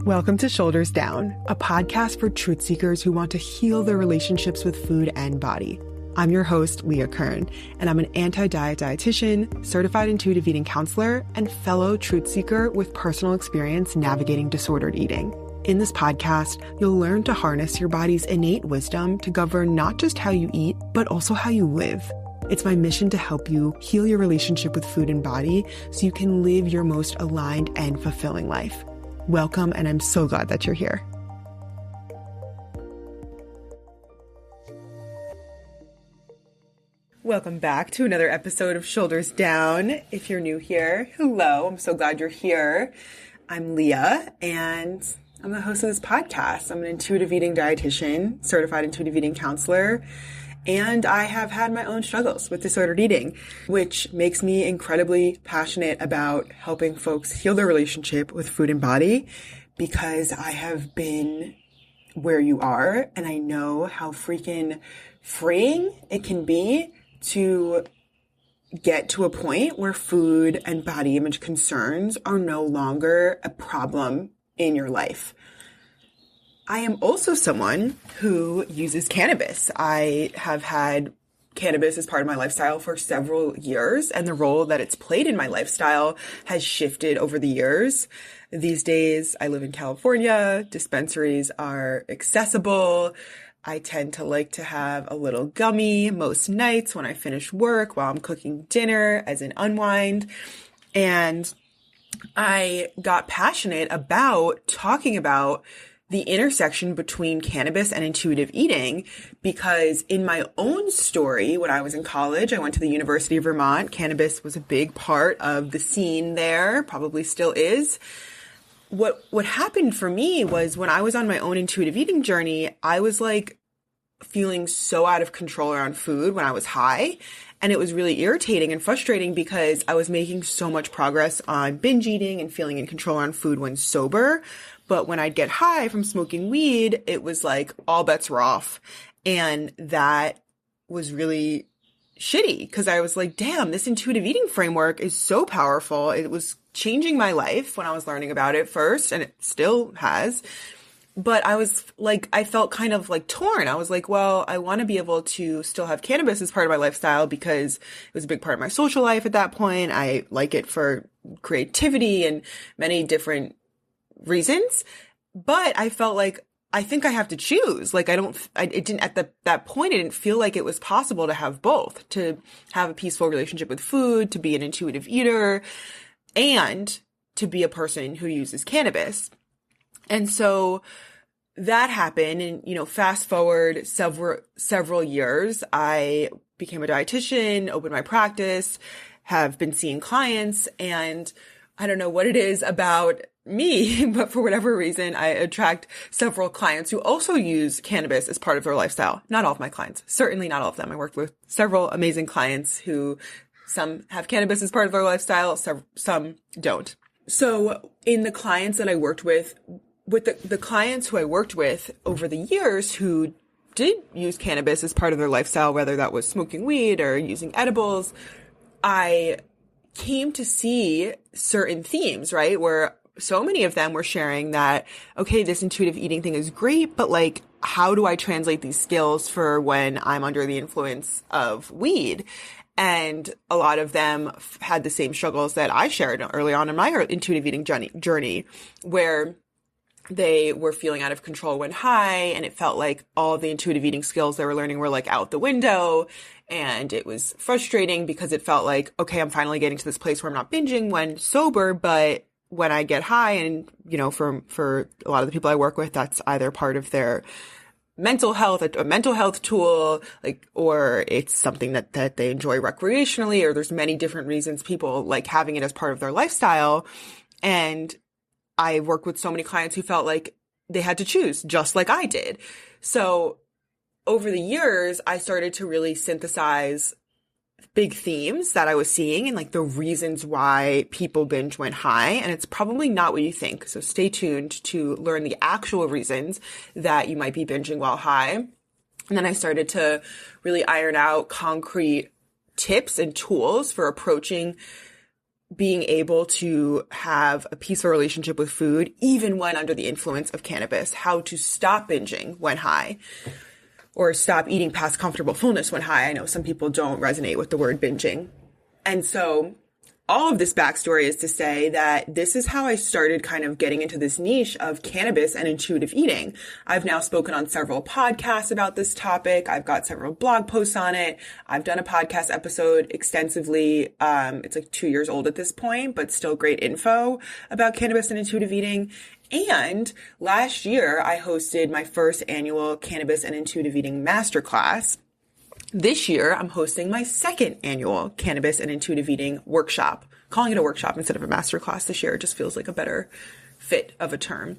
Welcome to Shoulders Down, a podcast for truth seekers who want to heal their relationships with food and body. I'm your host, Leah Kern, and I'm an anti-diet dietitian, certified intuitive eating counselor, and fellow truth seeker with personal experience navigating disordered eating. In this podcast, you'll learn to harness your body's innate wisdom to govern not just how you eat, but also how you live. It's my mission to help you heal your relationship with food and body so you can live your most aligned and fulfilling life. Welcome, and I'm so glad that you're here. Welcome back to another episode of Shoulders Down. If you're new here, hello, I'm so glad you're here. I'm Leah, and I'm the host of this podcast. I'm an intuitive eating dietitian, certified intuitive eating counselor, and I have had my own struggles with disordered eating, which makes me incredibly passionate about helping folks heal their relationship with food and body, because I have been where you are, and I know how freaking freeing it can be to get to a point where food and body image concerns are no longer a problem in your life. I am also someone who uses cannabis. I have had cannabis as part of my lifestyle for several years, and the role that it's played in my lifestyle has shifted over the years. These days, I live in California. Dispensaries are accessible. I tend to like to have a little gummy most nights when I finish work while I'm cooking dinner as an unwind. And I got passionate about talking about the intersection between cannabis and intuitive eating, because in my own story, when I was in college, I went to the University of Vermont. Cannabis was a big part of the scene there, probably still is. What happened for me was when I was on my own intuitive eating journey, I was like feeling so out of control around food when I was high. And it was really irritating and frustrating because I was making so much progress on binge eating and feeling in control around food when sober. But when I'd get high from smoking weed, it was like all bets were off. And that was really shitty because I was like, damn, this intuitive eating framework is so powerful. It was changing my life when I was learning about it first, and it still has. But I was like, I felt kind of like torn. I was like, well, I want to be able to still have cannabis as part of my lifestyle because it was a big part of my social life at that point. I like it for creativity and many different reasons. But I felt like, I think I have to choose. Like, it didn't, at that point, it didn't feel like it was possible to have both, to have a peaceful relationship with food, to be an intuitive eater, and to be a person who uses cannabis. And so that happened, and, fast forward several years, I became a dietitian, opened my practice, have been seeing clients, and I don't know what it is about me, but for whatever reason, I attract several clients who also use cannabis as part of their lifestyle. Not all of my clients, certainly not all of them. I worked with several amazing clients who some have cannabis as part of their lifestyle, some don't. So in the clients that I worked with the clients who I worked with over the years who did use cannabis as part of their lifestyle, whether that was smoking weed or using edibles, I came to see certain themes, right? Where so many of them were sharing that, okay, this intuitive eating thing is great, but like, how do I translate these skills for when I'm under the influence of weed? And a lot of them had the same struggles that I shared early on in my intuitive eating journey, where they were feeling out of control when high, and it felt like all the intuitive eating skills they were learning were like out the window. And it was frustrating because it felt like, okay, I'm finally getting to this place where I'm not binging when sober, but when I get high, and, for a lot of the people I work with, that's either part of their mental health, a mental health tool, or it's something that they enjoy recreationally, or there's many different reasons people like having it as part of their lifestyle. And I worked with so many clients who felt like they had to choose, just like I did. So over the years, I started to really synthesize big themes that I was seeing and like the reasons why people binge when high. And it's probably not what you think. So stay tuned to learn the actual reasons that you might be binging while high. And then I started to really iron out concrete tips and tools for approaching being able to have a peaceful relationship with food, even when under the influence of cannabis, how to stop binging when high, or stop eating past comfortable fullness when high. I know some people don't resonate with the word binging. And so all of this backstory is to say that this is how I started kind of getting into this niche of cannabis and intuitive eating. I've now spoken on several podcasts about this topic. I've got several blog posts on it. I've done a podcast episode extensively. It's like 2 years old at this point, but still great info about cannabis and intuitive eating. And last year, I hosted my first annual Cannabis and Intuitive Eating Masterclass. This year, I'm hosting my second annual Cannabis and Intuitive Eating workshop. Calling it a workshop instead of a masterclass this year just feels like a better fit of a term.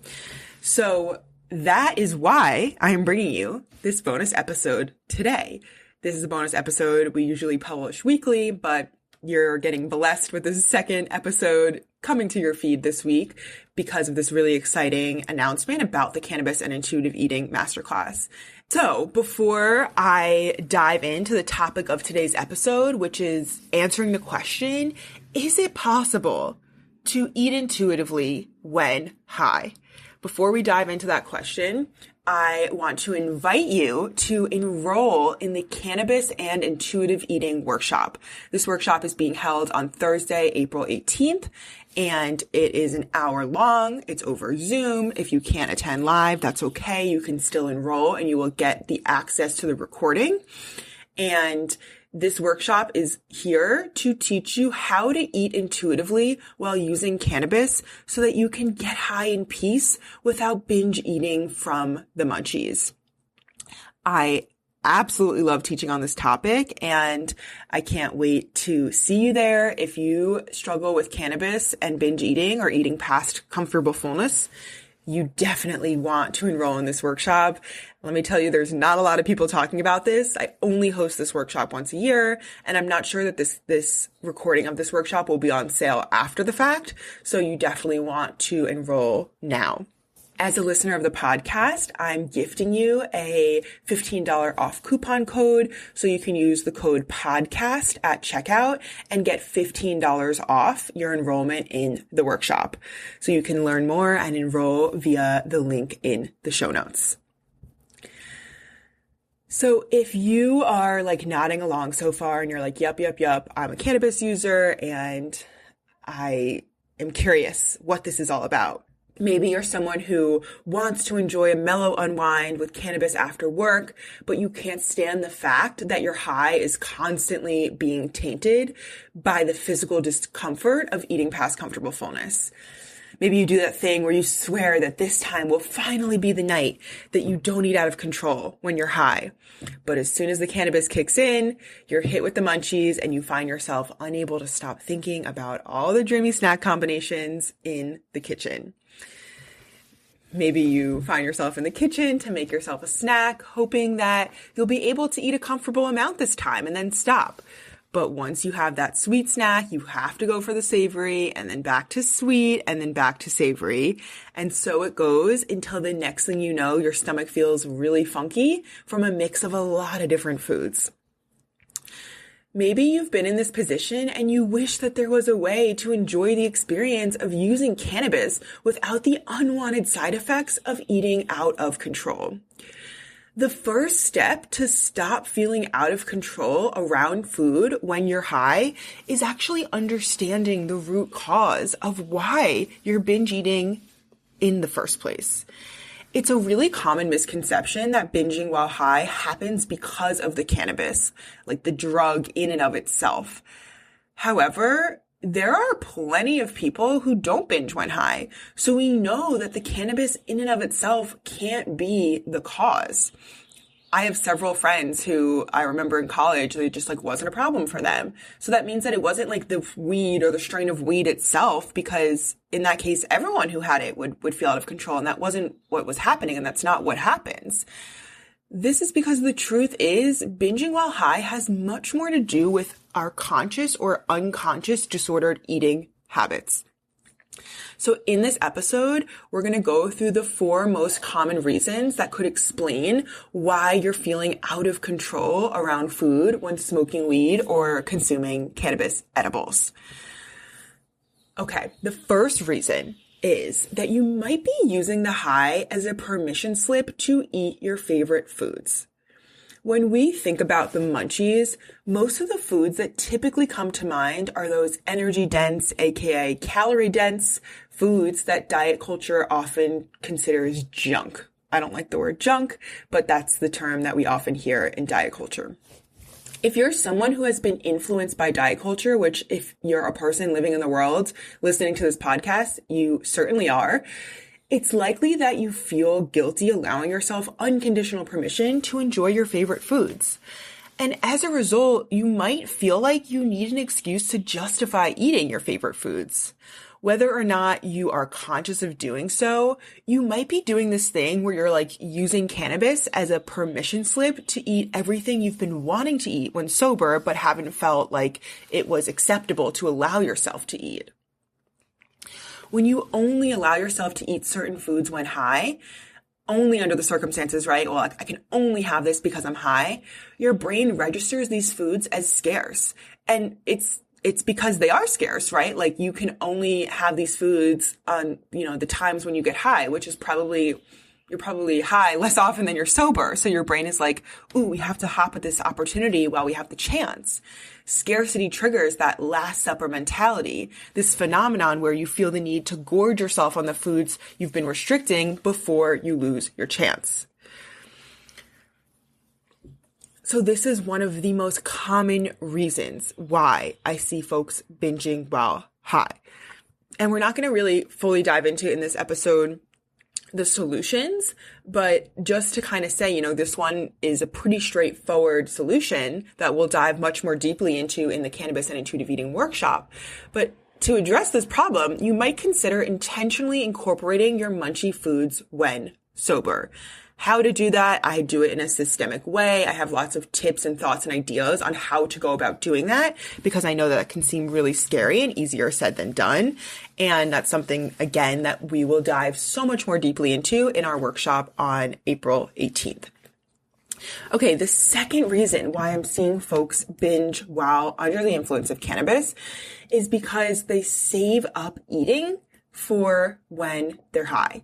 So that is why I am bringing you this bonus episode today. This is a bonus episode. We usually publish weekly, but you're getting blessed with this second episode coming to your feed this week because of this really exciting announcement about the Cannabis and Intuitive Eating Masterclass. So before I dive into the topic of today's episode, which is answering the question, is it possible to eat intuitively when high? Before we dive into that question, I want to invite you to enroll in the Cannabis and Intuitive Eating Workshop. This workshop is being held on Thursday, April 18th, and it is an hour long. It's over Zoom. If you can't attend live, that's okay. You can still enroll and you will get the access to the recording. And this workshop is here to teach you how to eat intuitively while using cannabis so that you can get high in peace without binge eating from the munchies. I absolutely love teaching on this topic, and I can't wait to see you there. If you struggle with cannabis and binge eating or eating past comfortable fullness, you definitely want to enroll in this workshop. Let me tell you, there's not a lot of people talking about this. I only host this workshop once a year, and I'm not sure that this recording of this workshop will be on sale after the fact. So you definitely want to enroll now. As a listener of the podcast, I'm gifting you a $15 off coupon code so you can use the code podcast at checkout and get $15 off your enrollment in the workshop. So you can learn more and enroll via the link in the show notes. So if you are like nodding along so far and you're like, yep, I'm a cannabis user and I am curious what this is all about. Maybe you're someone who wants to enjoy a mellow unwind with cannabis after work, but you can't stand the fact that your high is constantly being tainted by the physical discomfort of eating past comfortable fullness. Maybe you do that thing where you swear that this time will finally be the night that you don't eat out of control when you're high. But as soon as the cannabis kicks in, you're hit with the munchies and you find yourself unable to stop thinking about all the dreamy snack combinations in the kitchen. Maybe you find yourself in the kitchen to make yourself a snack, hoping that you'll be able to eat a comfortable amount this time and then stop. But once you have that sweet snack, you have to go for the savory and then back to sweet and then back to savory. And so it goes until the next thing you know, your stomach feels really funky from a mix of a lot of different foods. Maybe you've been in this position and you wish that there was a way to enjoy the experience of using cannabis without the unwanted side effects of eating out of control. The first step to stop feeling out of control around food when you're high is actually understanding the root cause of why you're binge eating in the first place. It's a really common misconception that binging while high happens because of the cannabis, like the drug in and of itself. However, there are plenty of people who don't binge when high, so we know that the cannabis in and of itself can't be the cause. I have several friends who I remember in college, it just like wasn't a problem for them. So that means that it wasn't like the weed or the strain of weed itself, because in that case, everyone who had it would feel out of control, and that wasn't what was happening, and that's not what happens. This is because the truth is binging while high has much more to do with our conscious or unconscious disordered eating habits. So in this episode, we're going to go through the 4 most common reasons that could explain why you're feeling out of control around food when smoking weed or consuming cannabis edibles. Okay, the first reason is that you might be using the high as a permission slip to eat your favorite foods. When we think about the munchies, most of the foods that typically come to mind are those energy dense, aka calorie dense foods that diet culture often considers junk. I don't like the word junk, but that's the term that we often hear in diet culture. If you're someone who has been influenced by diet culture, which if you're a person living in the world listening to this podcast, you certainly are, it's likely that you feel guilty allowing yourself unconditional permission to enjoy your favorite foods. And as a result, you might feel like you need an excuse to justify eating your favorite foods. Whether or not you are conscious of doing so, you might be doing this thing where you're like using cannabis as a permission slip to eat everything you've been wanting to eat when sober, but haven't felt like it was acceptable to allow yourself to eat. When you only allow yourself to eat certain foods when high, only under the circumstances, right? Well, I can only have this because I'm high. Your brain registers these foods as scarce. And it's because they are scarce, right? Like you can only have these foods on, the times when you get high, which is you're probably high less often than you're sober. So your brain is like, ooh, we have to hop at this opportunity while we have the chance. Scarcity triggers that Last Supper mentality, this phenomenon where you feel the need to gorge yourself on the foods you've been restricting before you lose your chance. So this is one of the most common reasons why I see folks binging while high. And we're not going to really fully dive into in this episode the solutions, but just to kind of say, this one is a pretty straightforward solution that we'll dive much more deeply into in the Cannabis and Intuitive Eating workshop. But to address this problem, you might consider intentionally incorporating your munchie foods when sober. How to do that? I do it in a systemic way. I have lots of tips and thoughts and ideas on how to go about doing that because I know that can seem really scary and easier said than done. And that's something, again, that we will dive so much more deeply into in our workshop on April 18th. Okay, the second reason why I'm seeing folks binge while under the influence of cannabis is because they save up eating for when they're high.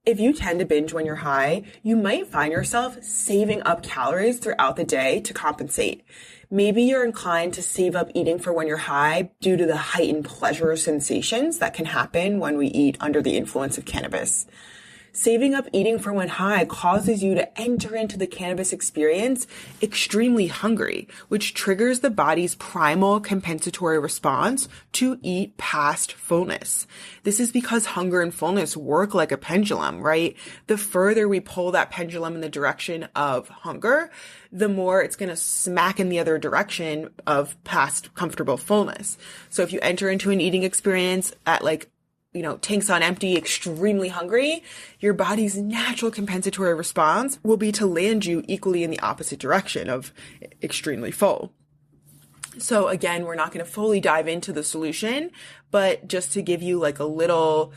If you tend to binge when you're high, you might find yourself saving up calories throughout the day to compensate. Maybe you're inclined to save up eating for when you're high due to the heightened pleasure sensations that can happen when we eat under the influence of cannabis. Saving up eating for when high causes you to enter into the cannabis experience extremely hungry, which triggers the body's primal compensatory response to eat past fullness. This is because hunger and fullness work like a pendulum, right? The further we pull that pendulum in the direction of hunger, the more it's going to smack in the other direction of past comfortable fullness. So if you enter into an eating experience at tanks on empty, extremely hungry, your body's natural compensatory response will be to land you equally in the opposite direction of extremely full. So again, we're not going to fully dive into the solution, but just to give you like a little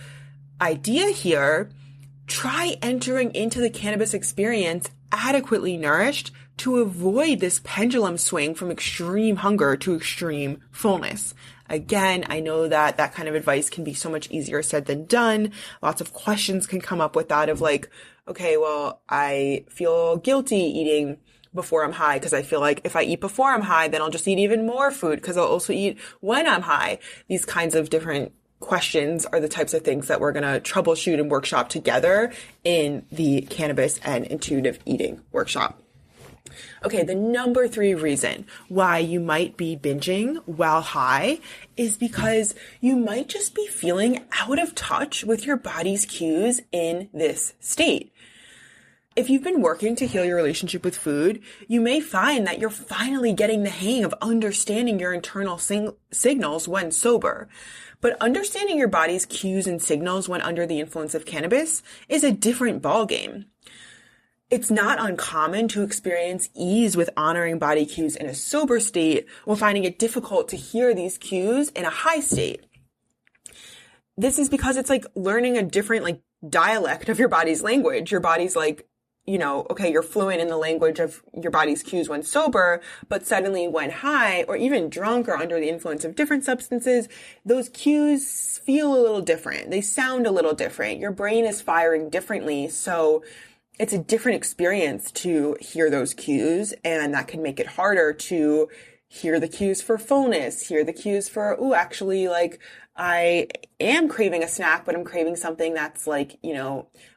idea here, try entering into the cannabis experience adequately nourished to avoid this pendulum swing from extreme hunger to extreme fullness. Again, I know that that kind of advice can be so much easier said than done. Lots of questions can come up with that of like, okay, well, I feel guilty eating before I'm high because I feel like if I eat before I'm high, then I'll just eat even more food because I'll also eat when I'm high. These kinds of different questions are the types of things that we're going to troubleshoot and workshop together in the Cannabis and Intuitive Eating workshop. Okay, the number 3 reason why you might be binging while high is because you might just be feeling out of touch with your body's cues in this state. If you've been working to heal your relationship with food, you may find that you're finally getting the hang of understanding your internal signals when sober. But understanding your body's cues and signals when under the influence of cannabis is a different ballgame. It's not uncommon to experience ease with honoring body cues in a sober state while finding it difficult to hear these cues in a high state. This is because it's like learning a different dialect of your body's language. Your body's like okay, you're fluent in the language of your body's cues when sober, but suddenly when high or even drunk or under the influence of different substances, those cues feel a little different. They sound a little different. Your brain is firing differently. So it's a different experience to hear those cues, and that can make it harder to hear the cues for fullness, hear the cues for, actually, like, I am craving a snack, but I'm craving something that's like,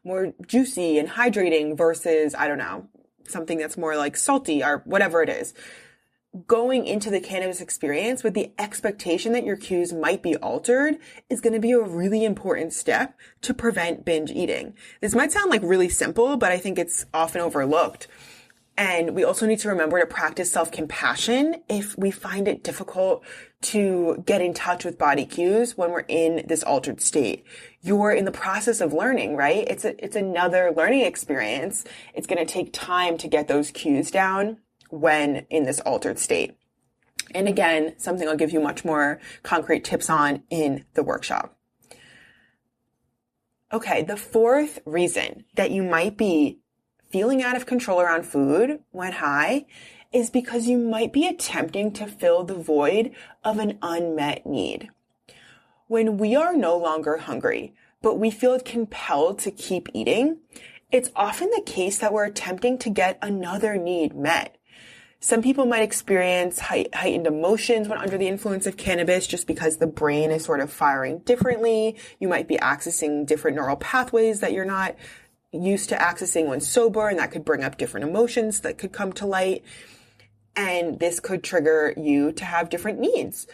more juicy and hydrating versus, I don't know, something that's more like salty or whatever it is. Going into the cannabis experience with the expectation that your cues might be altered is going to be a really important step to prevent binge eating. This might sound like really simple, but I think it's often overlooked. And we also need to remember to practice self-compassion if we find it difficult to get in touch with body cues when we're in this altered state. You're in the process of learning, right? It's another learning experience. It's going to take time to get those cues down when in this altered state. And again, something I'll give you much more concrete tips on in the workshop. Okay, the fourth reason that you might be feeling out of control around food when high is because you might be attempting to fill the void of an unmet need. When we are no longer hungry, but we feel compelled to keep eating, it's often the case that we're attempting to get another need met. Some people might experience heightened emotions when under the influence of cannabis just because the brain is sort of firing differently. You might be accessing different neural pathways that you're not used to accessing when sober, and that could bring up different emotions that could come to light. And this could trigger you to have different needs.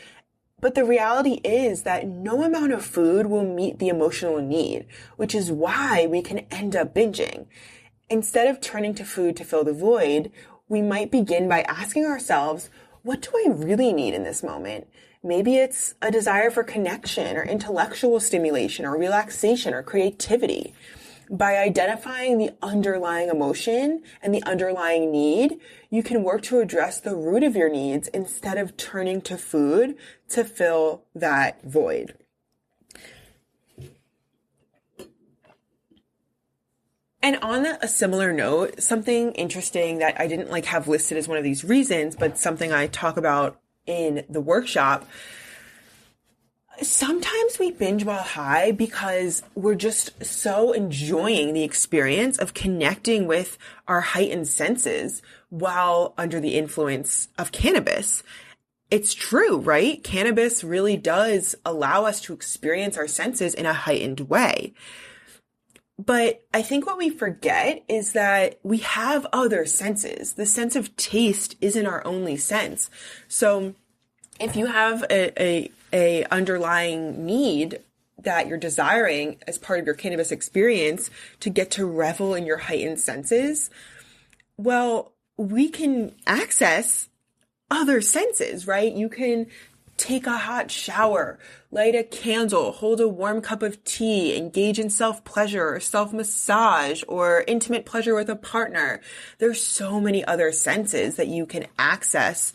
But the reality is that no amount of food will meet the emotional need, which is why we can end up binging. Instead of turning to food to fill the void, we might begin by asking ourselves, what do I really need in this moment? Maybe it's a desire for connection or intellectual stimulation or relaxation or creativity. By identifying the underlying emotion and the underlying need, you can work to address the root of your needs instead of turning to food to fill that void. And on a similar note, something interesting that I didn't have listed as one of these reasons, but something I talk about in the workshop. Sometimes we binge while high because we're just so enjoying the experience of connecting with our heightened senses while under the influence of cannabis. It's true, right? Cannabis really does allow us to experience our senses in a heightened way. But I think what we forget is that we have other senses. The sense of taste isn't our only sense. So if you have a underlying need that you're desiring as part of your cannabis experience to get to revel in your heightened senses, well, we can access other senses, right? You can take a hot shower, light a candle, hold a warm cup of tea, engage in self-pleasure or self-massage or intimate pleasure with a partner. There's so many other senses that you can access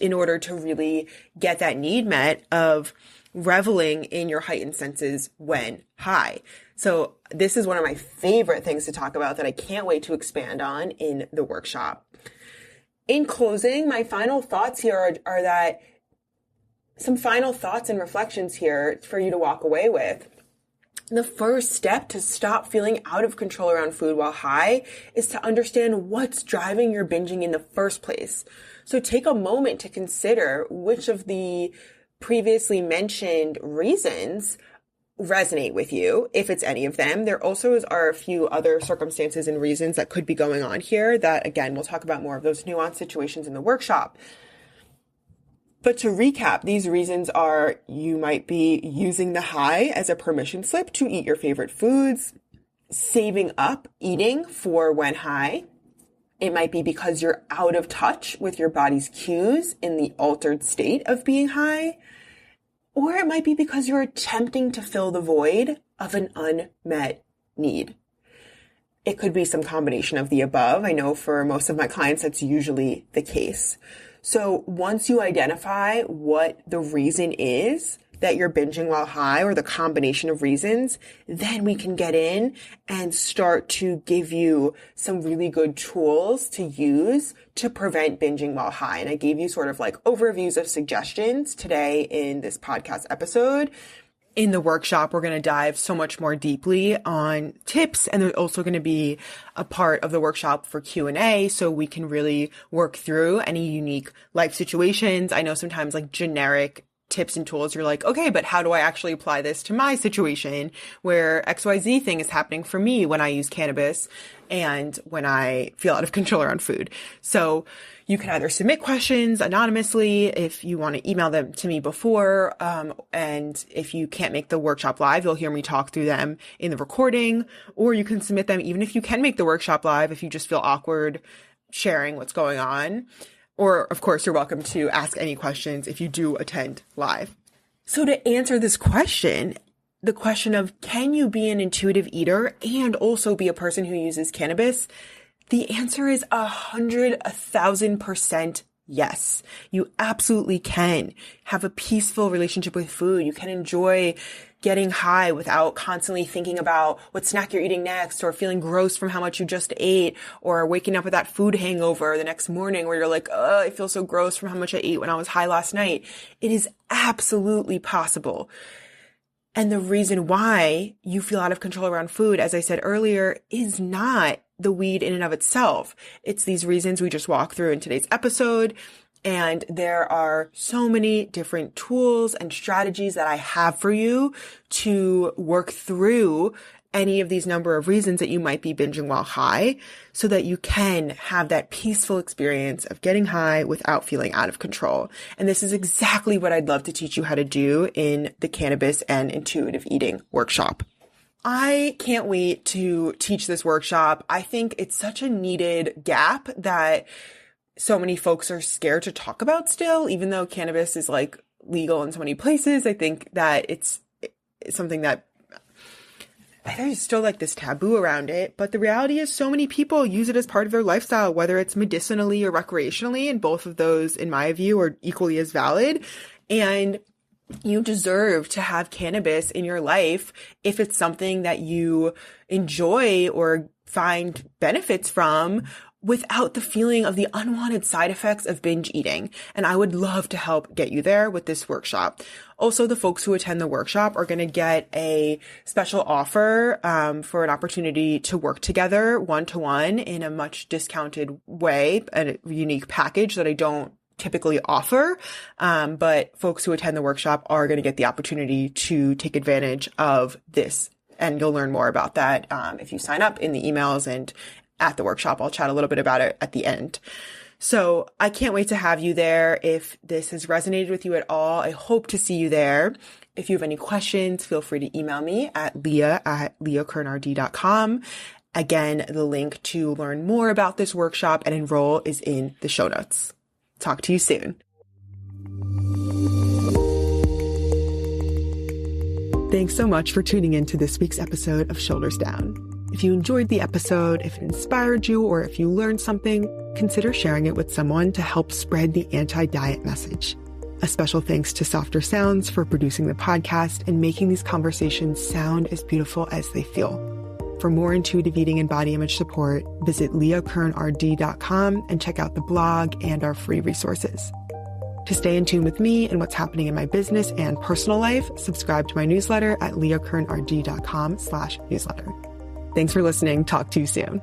in order to really get that need met of reveling in your heightened senses when high. So this is one of my favorite things to talk about that I can't wait to expand on in the workshop. In closing, my final thoughts here are that some final thoughts and reflections here for you to walk away with. The first step to stop feeling out of control around food while high is to understand what's driving your binging in the first place. So take a moment to consider which of the previously mentioned reasons resonate with you, if it's any of them. There also are a few other circumstances and reasons that could be going on here that, again, we'll talk about more of those nuanced situations in the workshop. But to recap, these reasons are you might be using the high as a permission slip to eat your favorite foods, saving up eating for when high. It might be because you're out of touch with your body's cues in the altered state of being high. Or it might be because you're attempting to fill the void of an unmet need. It could be some combination of the above. I know for most of my clients, that's usually the case. So once you identify what the reason is, that you're binging while high or the combination of reasons, then we can get in and start to give you some really good tools to use to prevent binging while high. And I gave you sort of like overviews of suggestions today in this podcast episode. In the workshop, we're going to dive so much more deeply on tips, and there's also going to be a part of the workshop for Q&A so we can really work through any unique life situations. I know sometimes like generic tips and tools, you're like, okay, but how do I actually apply this to my situation where XYZ thing is happening for me when I use cannabis and when I feel out of control around food? So you can either submit questions anonymously if you want to email them to me before. And if you can't make the workshop live, you'll hear me talk through them in the recording, or you can submit them even if you can make the workshop live, if you just feel awkward sharing what's going on. Or, of course, you're welcome to ask any questions if you do attend live. So to answer this question, the question of can you be an intuitive eater and also be a person who uses cannabis? The answer is 1,000% yes. You absolutely can have a peaceful relationship with food. You can enjoy getting high without constantly thinking about what snack you're eating next, or feeling gross from how much you just ate, or waking up with that food hangover the next morning where you're like, oh, I feel so gross from how much I ate when I was high last night. It is absolutely possible. And the reason why you feel out of control around food, as I said earlier, is not the weed in and of itself. It's these reasons we just walked through in today's episode. And there are so many different tools and strategies that I have for you to work through any of these number of reasons that you might be binging while high, so that you can have that peaceful experience of getting high without feeling out of control. And this is exactly what I'd love to teach you how to do in the Cannabis and Intuitive Eating workshop. I can't wait to teach this workshop. I think it's such a needed gap that so many folks are scared to talk about still, even though cannabis is like legal in so many places. I think that it's something that there's still like this taboo around it, but the reality is so many people use it as part of their lifestyle, whether it's medicinally or recreationally, and both of those, in my view, are equally as valid. And you deserve to have cannabis in your life if it's something that you enjoy or find benefits from, without the feeling of the unwanted side effects of binge eating. And I would love to help get you there with this workshop. Also, the folks who attend the workshop are going to get a special offer for an opportunity to work together one-to-one in a much discounted way, a unique package that I don't typically offer. But folks who attend the workshop are going to get the opportunity to take advantage of this. And you'll learn more about that if you sign up in the emails and at the workshop. I'll chat a little bit about it at the end. So I can't wait to have you there. If this has resonated with you at all, I hope to see you there. If you have any questions, feel free to email me at leah@leahkernrd.com. Again, the link to learn more about this workshop and enroll is in the show notes. Talk to you soon. Thanks so much for tuning in to this week's episode of Shoulders Down. If you enjoyed the episode, if it inspired you, or if you learned something, consider sharing it with someone to help spread the anti-diet message. A special thanks to Softer Sounds for producing the podcast and making these conversations sound as beautiful as they feel. For more intuitive eating and body image support, visit leahkernrd.com and check out the blog and our free resources. To stay in tune with me and what's happening in my business and personal life, subscribe to my newsletter at leahkernrd.com/newsletter. Thanks for listening. Talk to you soon.